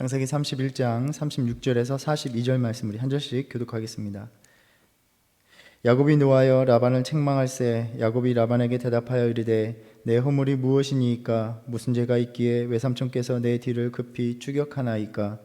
창세기 31장 36절에서 42절 말씀 우리 한 절씩 교독하겠습니다. 야곱이 노하여 라반을 책망할세. 야곱이 라반에게 대답하여 이르되 내 허물이 무엇이니이까? 무슨 죄가 있기에 외삼촌께서 내 뒤를 급히 추격하나이까?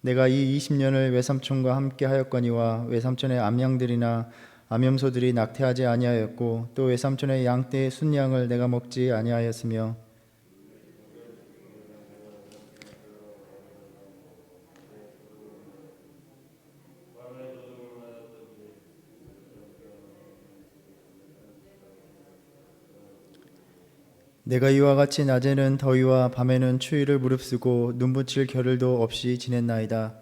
내가 이 20년을 외삼촌과 함께 하였거니와 외삼촌의 암양들이나 암염소들이 낙태하지 아니하였고 또 외삼촌의 양떼의 순양을 내가 먹지 아니하였으며 내가 이와 같이 낮에는 더위와 밤에는 추위를 무릅쓰고 눈붙일 겨를도 없이 지냈나이다.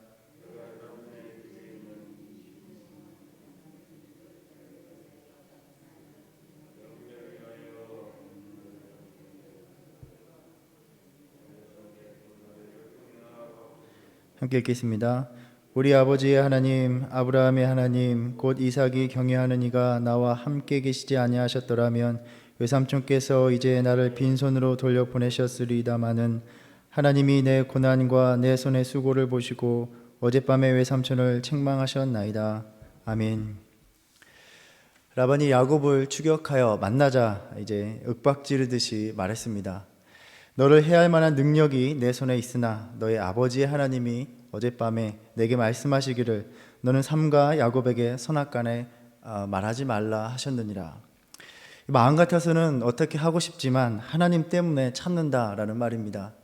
함께 읽겠습니다. 우리 아버지의 하나님 아브라함의 하나님 곧 이삭이 경외하는 이가 나와 함께 계시지 아니하셨더라면 외삼촌께서 이제 나를 빈손으로 돌려보내셨으리다마는 하나님이 내 고난과 내 손의 수고를 보시고 어젯밤에 외삼촌을 책망하셨나이다. 아멘. 라반이 야곱을 추격하여 만나자 이제 윽박지르듯이 말했습니다. 너를 해할 만한 능력이 내 손에 있으나 너의 아버지의 하나님이 어젯밤에 내게 말씀하시기를 너는 삼가 야곱에게 선악간에 말하지 말라 하셨느니라. 마음 같아서는 어떻게 하고 싶지만 하나님 때문에 참는다라는 말입니다.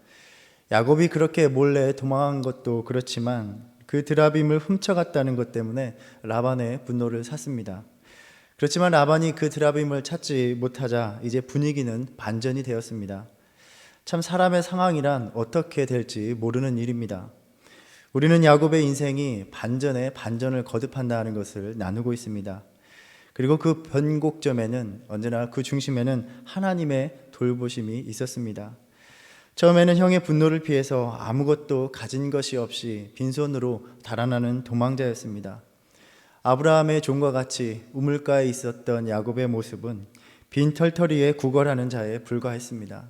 야곱이 그렇게 몰래 도망한 것도 그렇지만 그 드라빔을 훔쳐갔다는 것 때문에 라반의 분노를 샀습니다. 그렇지만 라반이 그 드라빔을 찾지 못하자 이제 분위기는 반전이 되었습니다. 참 사람의 상황이란 어떻게 될지 모르는 일입니다. 우리는 야곱의 인생이 반전에 반전을 거듭한다는 것을 나누고 있습니다. 그리고 그 변곡점에는 언제나 그 중심에는 하나님의 돌보심이 있었습니다. 처음에는 형의 분노를 피해서 아무것도 가진 것이 없이 빈손으로 달아나는 도망자였습니다. 아브라함의 종과 같이 우물가에 있었던 야곱의 모습은 빈털터리에 구걸하는 자에 불과했습니다.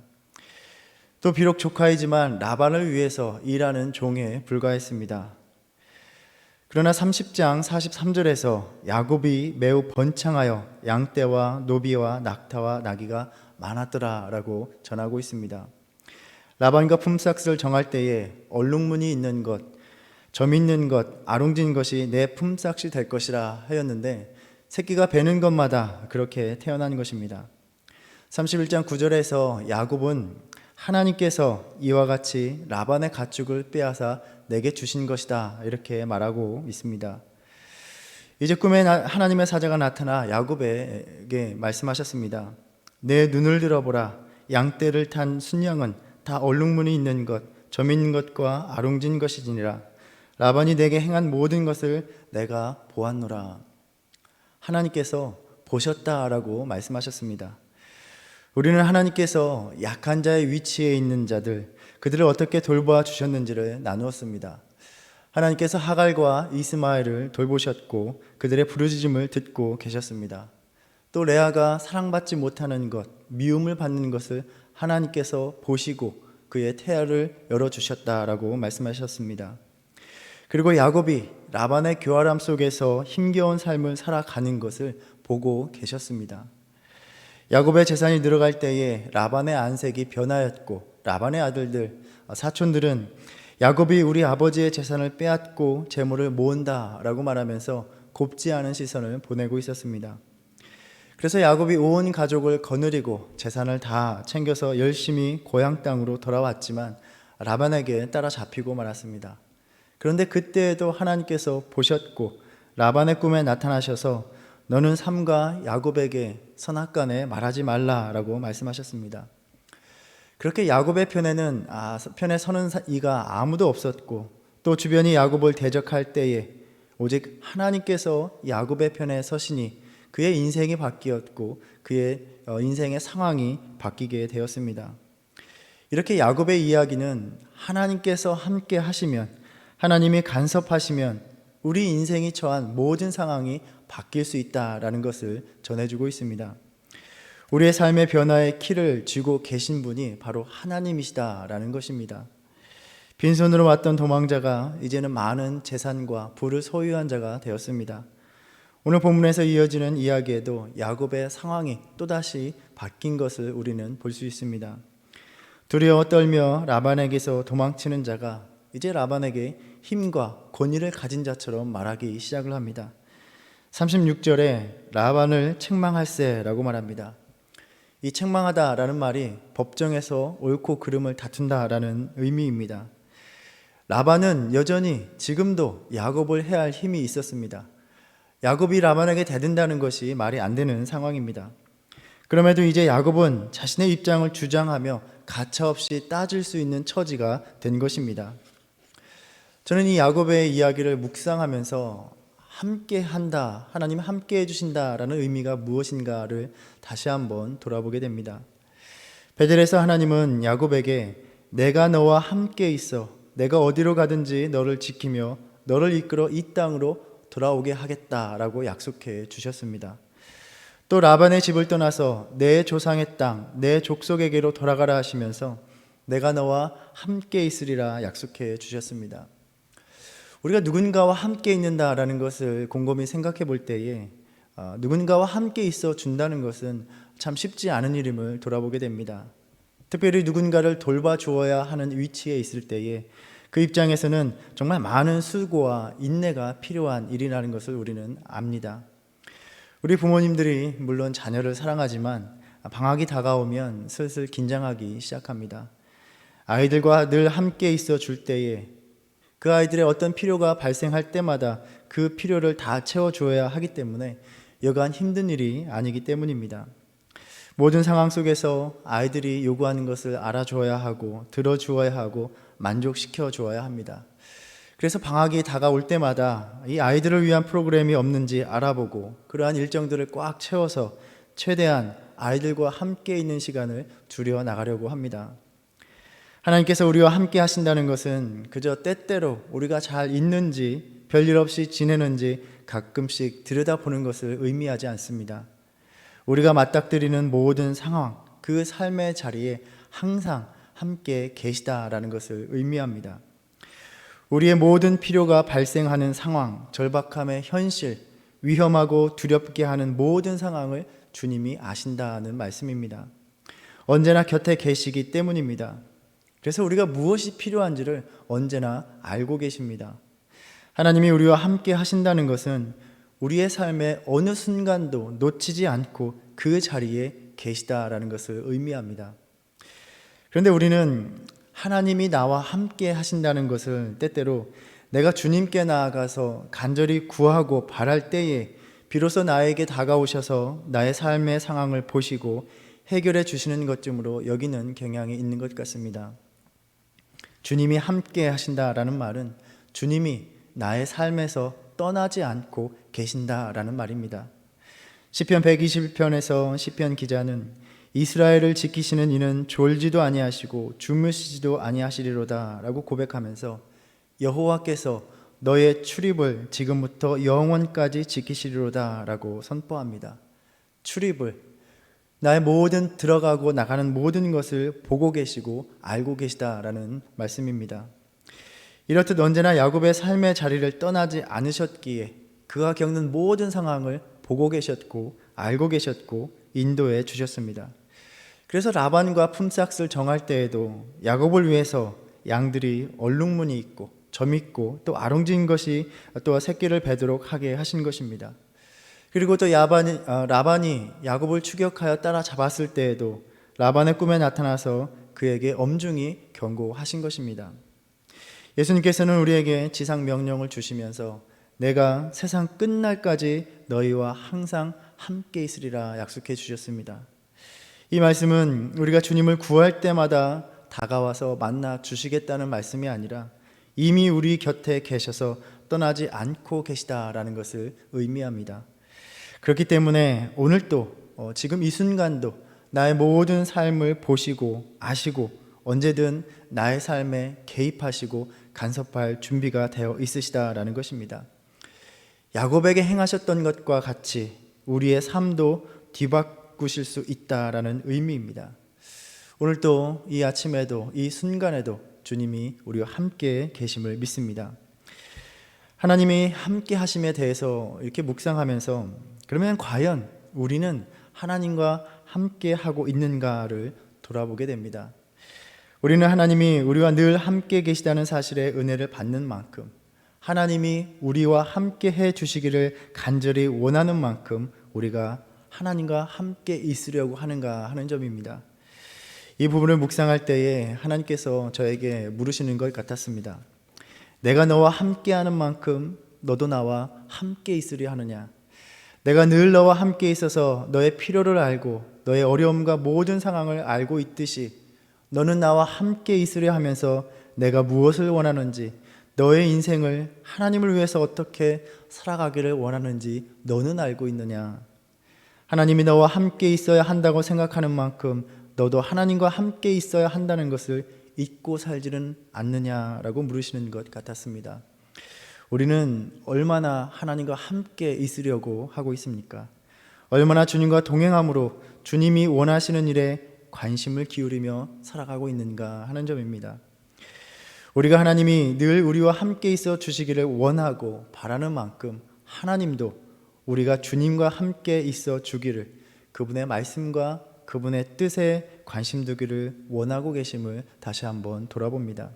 또 비록 조카이지만 라반을 위해서 일하는 종에 불과했습니다. 그러나 30장 43절에서 야곱이 매우 번창하여 양떼와 노비와 낙타와 나귀가 많았더라 라고 전하고 있습니다. 라반과 품삯을 정할 때에 얼룩무늬 있는 것, 점 있는 것, 아롱진 것이 내 품삯이 될 것이라 하였는데 새끼가 베는 것마다 그렇게 태어난 것입니다. 31장 9절에서 야곱은 하나님께서 이와 같이 라반의 가축을 빼앗아 내게 주신 것이다 이렇게 말하고 있습니다. 이제 꿈에 하나님의 사자가 나타나 야곱에게 말씀하셨습니다. 내 눈을 들어보라. 양떼를 탄 순양은 다 얼룩무늬 있는 것, 점 있는 것과 아롱진 것이니라. 라반이 내게 행한 모든 것을 내가 보았노라. 하나님께서 보셨다라고 말씀하셨습니다. 우리는 하나님께서 약한 자의 위치에 있는 자들, 그들을 어떻게 돌보아 주셨는지를 나누었습니다. 하나님께서 하갈과 이스마엘을 돌보셨고 그들의 부르짖음을 듣고 계셨습니다. 또 레아가 사랑받지 못하는 것, 미움을 받는 것을 하나님께서 보시고 그의 태아를 열어주셨다라고 말씀하셨습니다. 그리고 야곱이 라반의 교활함 속에서 힘겨운 삶을 살아가는 것을 보고 계셨습니다. 야곱의 재산이 늘어갈 때에 라반의 안색이 변하였고 라반의 아들들, 사촌들은 야곱이 우리 아버지의 재산을 빼앗고 재물을 모은다라고 말하면서 곱지 않은 시선을 보내고 있었습니다. 그래서 야곱이 온 가족을 거느리고 재산을 다 챙겨서 열심히 고향 땅으로 돌아왔지만 라반에게 따라잡히고 말았습니다. 그런데 그때에도 하나님께서 보셨고 라반의 꿈에 나타나셔서 너는 삼가 야곱에게 선악간에 말하지 말라라고 말씀하셨습니다. 그렇게 야곱의 편에 서는 이가 아무도 없었고 또 주변이 야곱을 대적할 때에 오직 하나님께서 야곱의 편에 서시니 그의 인생이 바뀌었고 그의 인생의 상황이 바뀌게 되었습니다. 이렇게 야곱의 이야기는 하나님께서 함께 하시면 하나님이 간섭하시면 우리 인생이 처한 모든 상황이 바뀔 수 있다라는 것을 전해주고 있습니다. 우리의 삶의 변화의 키를 쥐고 계신 분이 바로 하나님이시다라는 것입니다. 빈손으로 왔던 도망자가 이제는 많은 재산과 부를 소유한 자가 되었습니다. 오늘 본문에서 이어지는 이야기에도 야곱의 상황이 또다시 바뀐 것을 우리는 볼 수 있습니다. 두려워 떨며 라반에게서 도망치는 자가 이제 라반에게 힘과 권위를 가진 자처럼 말하기 시작을 합니다. 36절에 라반을 책망할세라고 말합니다. 이 책망하다라는 말이 법정에서 옳고 그름을 다툰다라는 의미입니다. 라반은 여전히 지금도 야곱을 해할 힘이 있었습니다. 야곱이 라반에게 대든다는 것이 말이 안 되는 상황입니다. 그럼에도 이제 야곱은 자신의 입장을 주장하며 가차없이 따질 수 있는 처지가 된 것입니다. 저는 이 야곱의 이야기를 묵상하면서 함께 한다, 하나님 함께 해주신다라는 의미가 무엇인가를 다시 한번 돌아보게 됩니다. 베델에서 하나님은 야곱에게 내가 너와 함께 있어 내가 어디로 가든지 너를 지키며 너를 이끌어 이 땅으로 돌아오게 하겠다라고 약속해 주셨습니다. 또 라반의 집을 떠나서 내 조상의 땅, 내 족속에게로 돌아가라 하시면서 내가 너와 함께 있으리라 약속해 주셨습니다. 우리가 누군가와 함께 있는다라는 것을 곰곰이 생각해 볼 때에 누군가와 함께 있어 준다는 것은 참 쉽지 않은 일임을 돌아보게 됩니다. 특별히 누군가를 돌봐주어야 하는 위치에 있을 때에 그 입장에서는 정말 많은 수고와 인내가 필요한 일이라는 것을 우리는 압니다. 우리 부모님들이 물론 자녀를 사랑하지만 방학이 다가오면 슬슬 긴장하기 시작합니다. 아이들과 늘 함께 있어 줄 때에 그 아이들의 어떤 필요가 발생할 때마다 그 필요를 다 채워줘야 하기 때문에 여간 힘든 일이 아니기 때문입니다. 모든 상황 속에서 아이들이 요구하는 것을 알아줘야 하고 들어주어야 하고 만족시켜 주어야 합니다. 그래서 방학이 다가올 때마다 이 아이들을 위한 프로그램이 없는지 알아보고 그러한 일정들을 꽉 채워서 최대한 아이들과 함께 있는 시간을 줄여 나가려고 합니다. 하나님께서 우리와 함께 하신다는 것은 그저 때때로 우리가 잘 있는지 별일 없이 지내는지 가끔씩 들여다보는 것을 의미하지 않습니다. 우리가 맞닥뜨리는 모든 상황, 그 삶의 자리에 항상 함께 계시다라는 것을 의미합니다. 우리의 모든 필요가 발생하는 상황, 절박함의 현실, 위험하고 두렵게 하는 모든 상황을 주님이 아신다는 말씀입니다. 언제나 곁에 계시기 때문입니다. 그래서 우리가 무엇이 필요한지를 언제나 알고 계십니다. 하나님이 우리와 함께 하신다는 것은 우리의 삶의 어느 순간도 놓치지 않고 그 자리에 계시다라는 것을 의미합니다. 그런데 우리는 하나님이 나와 함께 하신다는 것을 때때로 내가 주님께 나아가서 간절히 구하고 바랄 때에 비로소 나에게 다가오셔서 나의 삶의 상황을 보시고 해결해 주시는 것쯤으로 여기는 경향이 있는 것 같습니다. 주님이 함께 하신다라는 말은 주님이 나의 삶에서 떠나지 않고 계신다라는 말입니다. 시편 121편에서 시편 기자는 이스라엘을 지키시는 이는 졸지도 아니하시고 주무시지도 아니하시리로다 라고 고백하면서 여호와께서 너의 출입을 지금부터 영원까지 지키시리로다 라고 선포합니다. 출입을, 나의 모든 들어가고 나가는 모든 것을 보고 계시고 알고 계시다라는 말씀입니다. 이렇듯 언제나 야곱의 삶의 자리를 떠나지 않으셨기에 그가 겪는 모든 상황을 보고 계셨고 알고 계셨고 인도해 주셨습니다. 그래서 라반과 품삯을 정할 때에도 야곱을 위해서 양들이 얼룩무늬 있고 점 있고 또 아롱진 것이 또 새끼를 베도록 하게 하신 것입니다. 그리고 또 라반이 야곱을 추격하여 따라잡았을 때에도 라반의 꿈에 나타나서 그에게 엄중히 경고하신 것입니다. 예수님께서는 우리에게 지상 명령을 주시면서 내가 세상 끝날까지 너희와 항상 함께 있으리라 약속해 주셨습니다. 이 말씀은 우리가 주님을 구할 때마다 다가와서 만나 주시겠다는 말씀이 아니라 이미 우리 곁에 계셔서 떠나지 않고 계시다라는 것을 의미합니다. 그렇기 때문에 오늘도 지금 이 순간도 나의 모든 삶을 보시고 아시고 언제든 나의 삶에 개입하시고 간섭할 준비가 되어 있으시다라는 것입니다. 야곱에게 행하셨던 것과 같이 우리의 삶도 뒤바꾸실 수 있다라는 의미입니다. 오늘도 이 아침에도 이 순간에도 주님이 우리와 함께 계심을 믿습니다. 하나님이 함께 하심에 대해서 이렇게 묵상하면서 그러면 과연 우리는 하나님과 함께 하고 있는가를 돌아보게 됩니다. 우리는 하나님이 우리와 늘 함께 계시다는 사실에 은혜를 받는 만큼, 하나님이 우리와 함께 해 주시기를 간절히 원하는 만큼 우리가 하나님과 함께 있으려고 하는가 하는 점입니다. 이 부분을 묵상할 때에 하나님께서 저에게 물으시는 것 같았습니다. 내가 너와 함께하는 만큼 너도 나와 함께 있으려 하느냐? 내가 늘 너와 함께 있어서 너의 필요를 알고 너의 어려움과 모든 상황을 알고 있듯이 너는 나와 함께 있으려 하면서 내가 무엇을 원하는지, 너의 인생을 하나님을 위해서 어떻게 살아가기를 원하는지 너는 알고 있느냐? 하나님이 너와 함께 있어야 한다고 생각하는 만큼 너도 하나님과 함께 있어야 한다는 것을 잊고 살지는 않느냐라고 물으시는 것 같았습니다. 우리는 얼마나 하나님과 함께 있으려고 하고 있습니까? 얼마나 주님과 동행함으로 주님이 원하시는 일에 관심을 기울이며 살아가고 있는가 하는 점입니다. 우리가 하나님이 늘 우리와 함께 있어 주시기를 원하고 바라는 만큼 하나님도 우리가 주님과 함께 있어 주기를, 그분의 말씀과 그분의 뜻에 관심 두기를 원하고 계심을 다시 한번 돌아봅니다.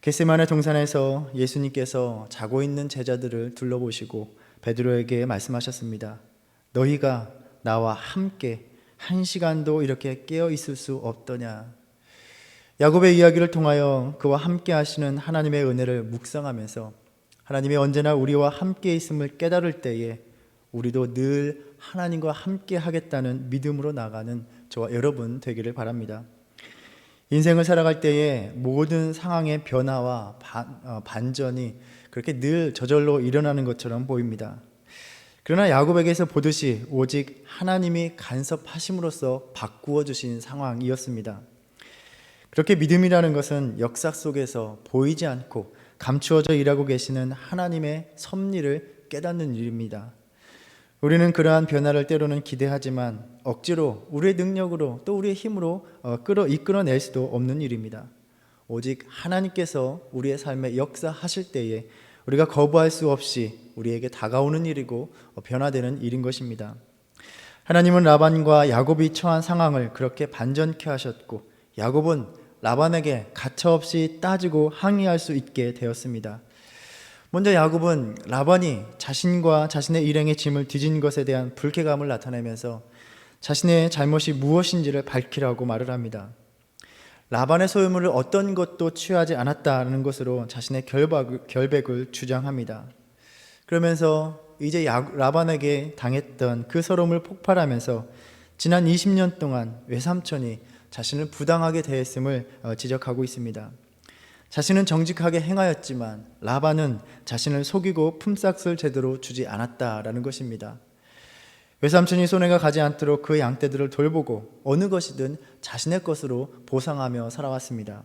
겟세마네 동산에서 예수님께서 자고 있는 제자들을 둘러보시고 베드로에게 말씀하셨습니다. 너희가 나와 함께 한 시간도 이렇게 깨어 있을 수 없더냐? 야곱의 이야기를 통하여 그와 함께 하시는 하나님의 은혜를 묵상하면서 하나님이 언제나 우리와 함께 있음을 깨달을 때에 우리도 늘 하나님과 함께 하겠다는 믿음으로 나가는 저와 여러분 되기를 바랍니다. 인생을 살아갈 때에 모든 상황의 변화와 반전이 그렇게 늘 저절로 일어나는 것처럼 보입니다. 그러나 야곱에게서 보듯이 오직 하나님이 간섭하심으로써 바꾸어 주신 상황이었습니다. 그렇게 믿음이라는 것은 역사 속에서 보이지 않고 감추어져 일하고 계시는 하나님의 섭리를 깨닫는 일입니다. 우리는 그러한 변화를 때로는 기대하지만 억지로 우리의 능력으로 또 우리의 힘으로 이끌어낼 수도 없는 일입니다. 오직 하나님께서 우리의 삶에 역사하실 때에 우리가 거부할 수 없이 우리에게 다가오는 일이고 변화되는 일인 것입니다. 하나님은 라반과 야곱이 처한 상황을 그렇게 반전케 하셨고 야곱은 라반에게 가차없이 따지고 항의할 수 있게 되었습니다. 먼저 야곱은 라반이 자신과 자신의 일행의 짐을 뒤진 것에 대한 불쾌감을 나타내면서 자신의 잘못이 무엇인지를 밝히라고 말을 합니다. 라반의 소유물을 어떤 것도 취하지 않았다는 것으로 자신의 결백을 주장합니다. 그러면서 이제 라반에게 당했던 그 서러움을 폭발하면서 지난 20년 동안 외삼촌이 자신을 부당하게 대했음을 지적하고 있습니다. 자신은 정직하게 행하였지만 라반은 자신을 속이고 품삯을 제대로 주지 않았다라는 것입니다. 외삼촌이 손해가 가지 않도록 그 양떼들을 돌보고 어느 것이든 자신의 것으로 보상하며 살아왔습니다.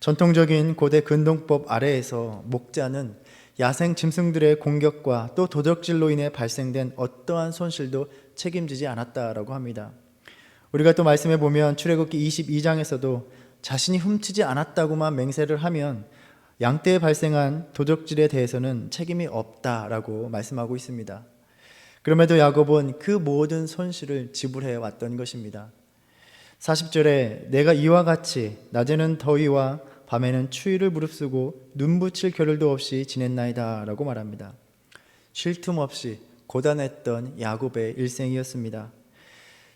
전통적인 고대 근동법 아래에서 목자는 야생 짐승들의 공격과 또 도적질로 인해 발생된 어떠한 손실도 책임지지 않았다라고 합니다. 우리가 또 말씀해 보면 출애굽기 22장에서도 자신이 훔치지 않았다고만 맹세를 하면 양떼에 발생한 도적질에 대해서는 책임이 없다라고 말씀하고 있습니다. 그럼에도 야곱은 그 모든 손실을 지불해 왔던 것입니다. 40절에 내가 이와 같이 낮에는 더위와 밤에는 추위를 무릅쓰고 눈 붙일 겨를도 없이 지냈나이다 라고 말합니다. 쉴 틈 없이 고단했던 야곱의 일생이었습니다.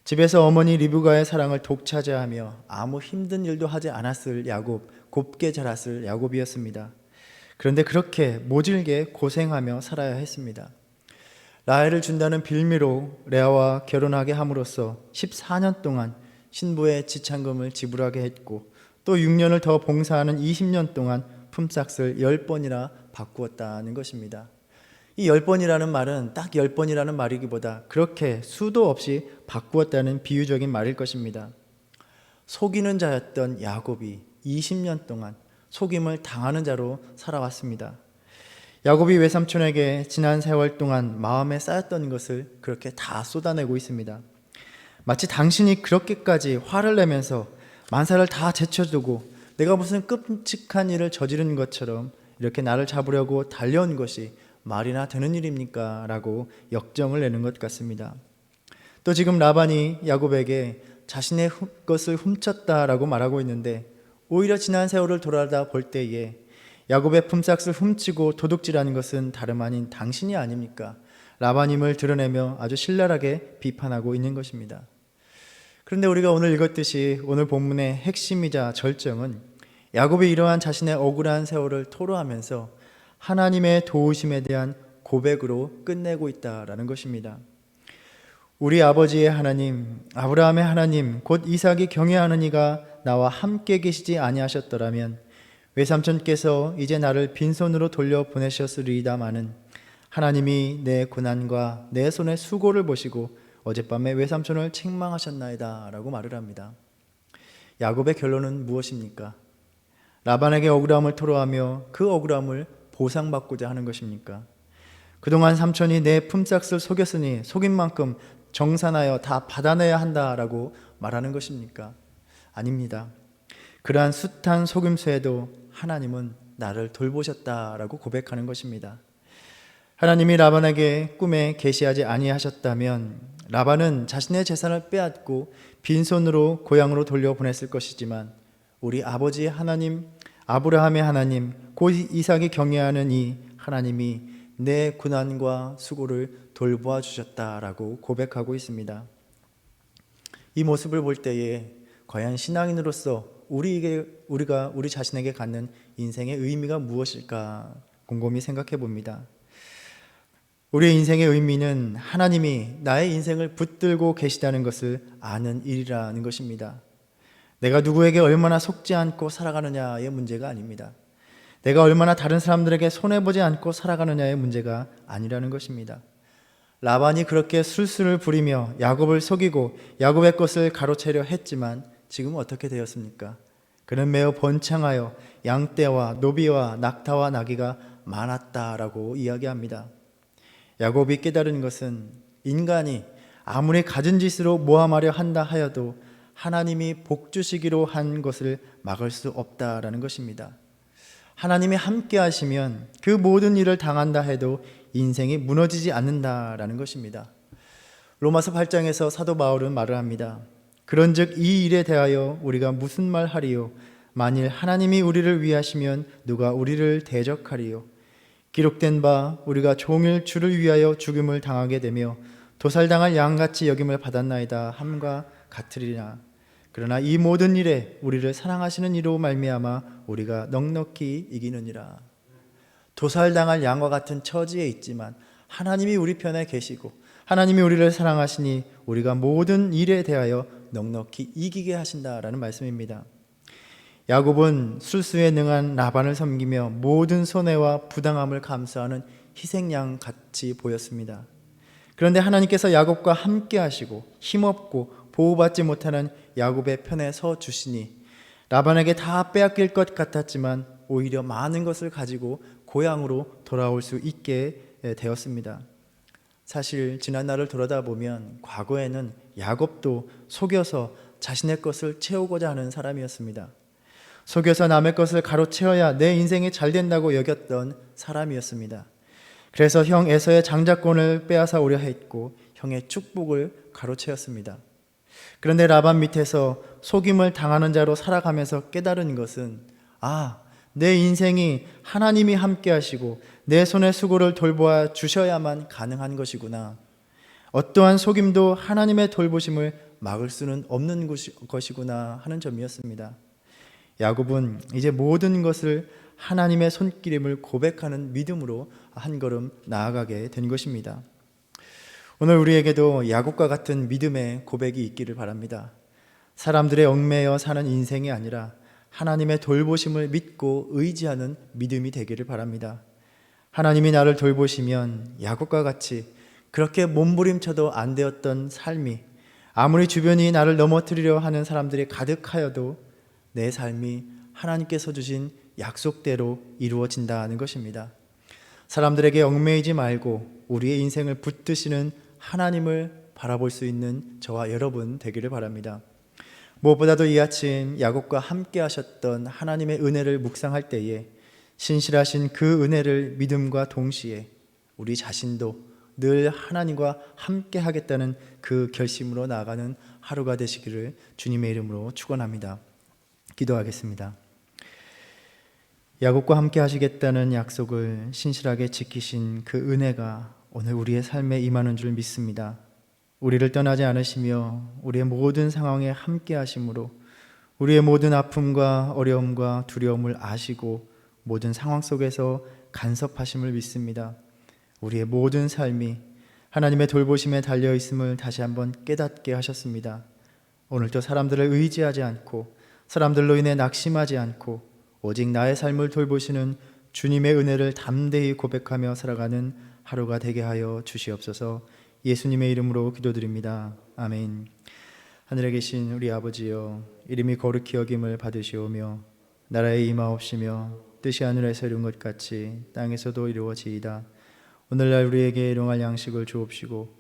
집에서 어머니 리브가의 사랑을 독차지하며 아무 힘든 일도 하지 않았을 야곱, 곱게 자랐을 야곱이었습니다. 그런데 그렇게 모질게 고생하며 살아야 했습니다. 라헬을 준다는 빌미로 레아와 결혼하게 함으로써 14년 동안 신부의 지참금을 지불하게 했고 또 6년을 더 봉사하는 20년 동안 품삯을 10번이나 바꾸었다는 것입니다. 이 10번이라는 말은 딱 10번이라는 말이기보다 그렇게 수도 없이 바꾸었다는 비유적인 말일 것입니다. 속이는 자였던 야곱이 20년 동안 속임을 당하는 자로 살아왔습니다. 야곱이 외삼촌에게 지난 세월 동안 마음에 쌓였던 것을 그렇게 다 쏟아내고 있습니다. 마치 당신이 그렇게까지 화를 내면서 만사를 다 제쳐두고 내가 무슨 끔찍한 일을 저지른 것처럼 이렇게 나를 잡으려고 달려온 것이 말이나 되는 일입니까? 라고 역정을 내는 것 같습니다. 또 지금 라반이 야곱에게 자신의 것을 훔쳤다라고 말하고 있는데, 오히려 지난 세월을 돌아다 볼 때에 야곱의 품삯을 훔치고 도둑질하는 것은 다름 아닌 당신이 아닙니까? 라반임을 드러내며 아주 신랄하게 비판하고 있는 것입니다. 그런데 우리가 오늘 읽었듯이 오늘 본문의 핵심이자 절정은 야곱이 이러한 자신의 억울한 세월을 토로하면서 하나님의 도우심에 대한 고백으로 끝내고 있다라는 것입니다. 우리 아버지의 하나님, 아브라함의 하나님, 곧 이삭이 경외하는 이가 나와 함께 계시지 아니하셨더라면 외삼촌께서 이제 나를 빈손으로 돌려보내셨으리이다마는 하나님이 내 고난과 내 손의 수고를 보시고 어젯밤에 외삼촌을 책망하셨나이다 라고 말을 합니다. 야곱의 결론은 무엇입니까? 라반에게 억울함을 토로하며 그 억울함을 보상받고자 하는 것입니까? 그동안 삼촌이 내 품삯을 속였으니 속인 만큼 정산하여 다 받아내야 한다라고 말하는 것입니까? 아닙니다. 그러한 숱한 속임수에도 하나님은 나를 돌보셨다라고 고백하는 것입니다. 하나님이 라반에게 꿈에 계시하지 아니하셨다면 라반은 자신의 재산을 빼앗고 빈손으로 고향으로 돌려보냈을 것이지만 우리 아버지의 하나님, 아브라함의 하나님, 곧 이삭이 경외하는 이 하나님이 내 고난과 수고를 돌보아 주셨다라고 고백하고 있습니다. 이 모습을 볼 때에 과연 신앙인으로서 우리가 우리 자신에게 갖는 인생의 의미가 무엇일까 곰곰이 생각해 봅니다. 우리의 인생의 의미는 하나님이 나의 인생을 붙들고 계시다는 것을 아는 일이라는 것입니다. 내가 누구에게 얼마나 속지 않고 살아가느냐의 문제가 아닙니다. 내가 얼마나 다른 사람들에게 손해보지 않고 살아가느냐의 문제가 아니라는 것입니다. 라반이 그렇게 술수를 부리며 야곱을 속이고 야곱의 것을 가로채려 했지만 지금 어떻게 되었습니까? 그는 매우 번창하여 양떼와 노비와 낙타와 나귀가 많았다라고 이야기합니다. 야곱이 깨달은 것은 인간이 아무리 가진 짓으로 모함하려 한다 하여도 하나님이 복 주시기로 한 것을 막을 수 없다라는 것입니다. 하나님이 함께 하시면 그 모든 일을 당한다 해도 인생이 무너지지 않는다라는 것입니다. 로마서 8장에서 사도 바울은 말을 합니다. 그런즉 이 일에 대하여 우리가 무슨 말 하리요? 만일 하나님이 우리를 위하시면 누가 우리를 대적하리요? 기록된 바 우리가 종일 주를 위하여 죽임을 당하게 되며 도살당할 양같이 여김을 받았나이다 함과 같으리라. 그러나 이 모든 일에 우리를 사랑하시는 이로 말미암아 우리가 넉넉히 이기느니라. 도살당할 양과 같은 처지에 있지만 하나님이 우리 편에 계시고 하나님이 우리를 사랑하시니 우리가 모든 일에 대하여 넉넉히 이기게 하신다라는 말씀입니다. 야곱은 술수에 능한 라반을 섬기며 모든 손해와 부당함을 감수하는 희생양 같이 보였습니다. 그런데 하나님께서 야곱과 함께 하시고 힘없고 보호받지 못하는 야곱의 편에 서 주시니 라반에게 다 빼앗길 것 같았지만 오히려 많은 것을 가지고 고향으로 돌아올 수 있게 되었습니다. 사실 지난 날을 돌아다 보면 과거에는 야곱도 속여서 자신의 것을 채우고자 하는 사람이었습니다. 속여서 남의 것을 가로채어야 내 인생이 잘 된다고 여겼던 사람이었습니다. 그래서 형 에서의 장자권을 빼앗아 오려 했고 형의 축복을 가로채었습니다. 그런데 라반 밑에서 속임을 당하는 자로 살아가면서 깨달은 것은 내 인생이 하나님이 함께 하시고 내 손의 수고를 돌보아 주셔야만 가능한 것이구나. 어떠한 속임도 하나님의 돌보심을 막을 수는 없는 것이구나 하는 점이었습니다. 야곱은 이제 모든 것을 하나님의 손길임을 고백하는 믿음으로 한 걸음 나아가게 된 것입니다. 오늘 우리에게도 야곱과 같은 믿음의 고백이 있기를 바랍니다. 사람들의 얽매여 사는 인생이 아니라 하나님의 돌보심을 믿고 의지하는 믿음이 되기를 바랍니다. 하나님이 나를 돌보시면 야곱과 같이 그렇게 몸부림쳐도 안 되었던 삶이 아무리 주변이 나를 넘어뜨리려 하는 사람들이 가득하여도 내 삶이 하나님께서 주신 약속대로 이루어진다는 것입니다. 사람들에게 얽매이지 말고 우리의 인생을 붙드시는 하나님을 바라볼 수 있는 저와 여러분 되기를 바랍니다. 무엇보다도 이 아침 야곱과 함께 하셨던 하나님의 은혜를 묵상할 때에 신실하신 그 은혜를 믿음과 동시에 우리 자신도 늘 하나님과 함께 하겠다는 그 결심으로 나아가는 하루가 되시기를 주님의 이름으로 축원합니다. 기도하겠습니다. 야곱과 함께 하시겠다는 약속을 신실하게 지키신 그 은혜가 오늘 우리의 삶에 임하는 줄 믿습니다. 우리를 떠나지 않으시며 우리의 모든 상황에 함께 하심으로 우리의 모든 아픔과 어려움과 두려움을 아시고 모든 상황 속에서 간섭하심을 믿습니다. 우리의 모든 삶이 하나님의 돌보심에 달려 있음을 다시 한번 깨닫게 하셨습니다. 오늘도 사람들을 의지하지 않고 사람들로 인해 낙심하지 않고 오직 나의 삶을 돌보시는 주님의 은혜를 담대히 고백하며 살아가는 하루가 되게 하여 주시옵소서. 예수님의 이름으로 기도드립니다. 아멘. 하늘에 계신 우리 아버지여, 이름이 거룩히 여김을 받으시오며 나라의 임하옵시며 뜻이 하늘에서 이룬 것 같이 땅에서도 이루어지이다. 오늘날 우리에게 일용할 양식을 주옵시고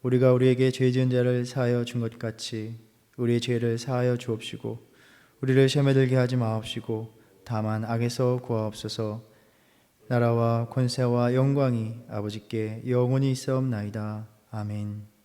우리가 우리에게 죄 지은 자를 사하여 준 것 같이 우리의 죄를 사하여 주옵시고 우리를 시험에 들게 하지 마옵시고 다만 악에서 구하옵소서. 나라와 권세와 영광이 아버지께 영원히 있사옵나이다. 아멘.